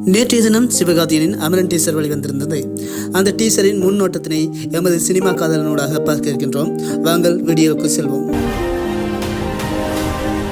நேற்றைய தினம் சிவகார்த்தியனின் அமரன் டீசர் வெளிவந்திருந்தது. அந்த டீசரின் முன்னோட்டத்தினை எமது சினிமா காதலனூடாக பார்க்க இருக்கின்றோம். வாங்கள் வீடியோவுக்கு செல்வோம்.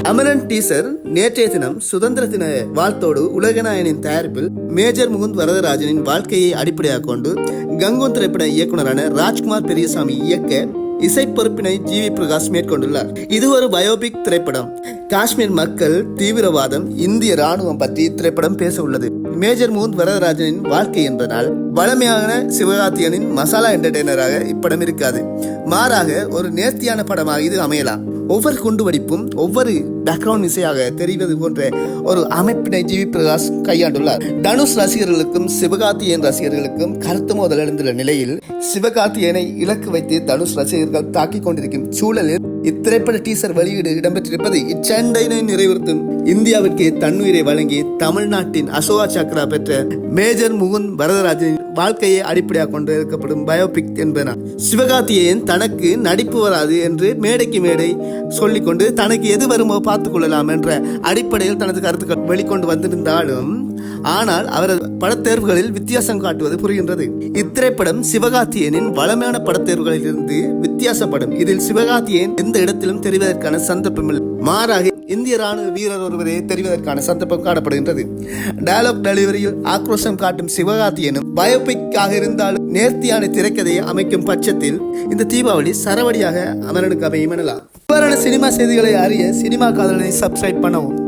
அமரன் டீசர் நேற்றைய தினம் சுதந்திர தின வாழ்த்தோடு உலகநாயனின் தயாரிப்பில் மேஜர் முகுந்த் வரதராஜனின் வாழ்க்கையை அடிப்படையாக கொண்டு கங்கோன் திரைப்பட இயக்குனரான ராஜ்குமார் பெரியசாமி இயக்க இசை பொறுப்பினை ஜிவி பிரகாஷ் மேற்கொண்டுள்ளார். இது ஒரு பயோபிக் திரைப்படம். காஷ்மீர் மக்கள், தீவிரவாதம், இந்திய ராணுவம் பற்றி திரைப்படம் பேச உள்ளது. மேஜர் முகுந்த் வரதராஜனின் வாழ்க்கை என்பதனால் வளமையான சிவகார்த்தியனின் மசாலா என்டர்டெய்னராக இப்படம் இருக்காது. மாறாக ஒரு நேர்த்தியான படமாக இது அமையலாம். ஒவ்வொரு குண்டுவெடிப்பும் ஒவ்வொரு பேக்ரவுண்ட் இசையாக தெரிவது போன்ற ஒரு அமைப்பினை ஜிவி பிரகாஷ் கையாண்டுள்ளார். தனுஷ் ரசிகர்களுக்கும் சிவகார்த்தியன் ரசிகர்களுக்கும் கருத்து மோதல் எழுந்துள்ள நிலையில் சிவகார்த்தியனை இலக்கு வைத்து தனுஷ் ரசிகர்கள் தாக்கிக் கொண்டிருக்கும் சூழலில் இத்திரைப்பட டீசர் வெளியீடு இடம்பெற்றிருப்பது இச்சண்டையினை நிறைவேற்றும் இந்தியாவிற்கு தன்னுயிரை வழங்கி தமிழ்நாட்டின் அசோகா சக்ரா பெற்ற மேஜர் முகுந்த் வரதராஜனின் வாழ்க்கையை அடிப்படையாக கொண்டு இருக்கப்படும் பயோபிக் என்பதனால் சிவகார்த்தியன் தனக்கு நடிப்பு வராது என்று மேடைக்கு மேடை சொல்லிக்கொண்டு தனக்கு எது வருமோ பார்த்துக் கொள்ளலாம் என்ற அடிப்படையில் தனது கருத்துக்கள் வெளிக்கொண்டு வந்திருந்தாலும் ஆனால் அவரது படத்தேர்வுகளில் வித்தியாசம் காட்டுவது புரிகின்றது. இத்திரைப்படம் சிவகார்த்தியனின் வளமையான படத்தேர்வுகளில் இருந்து வித்தியாசப்படும். இதில் சிவகார்த்தியன் எந்த இடத்திலும் தெரிவதற்கான சந்தர்ப்பம் இல்லை. மாறாக இந்திய ராணுவ வீரர் ஒருவரே தெரிவதற்கான சந்தர்ப்பம் காணப்படுகின்றது. டயலாக் டெலிவரியில் ஆக்ரோஷம் காட்டும் சிவகார்த்தியனும் பயோபிக்காக இருந்தாலும் நேர்த்தியான திரைக்கதையை அமைக்கும் பட்சத்தில் இந்த தீபாவளி சரவடியாக அமரனுக்கு அமையும் எனலாம். இவ்வாறான சினிமா செய்திகளை அறிய சினிமா காதலனை சப்ஸ்கிரைப் பண்ணவும்.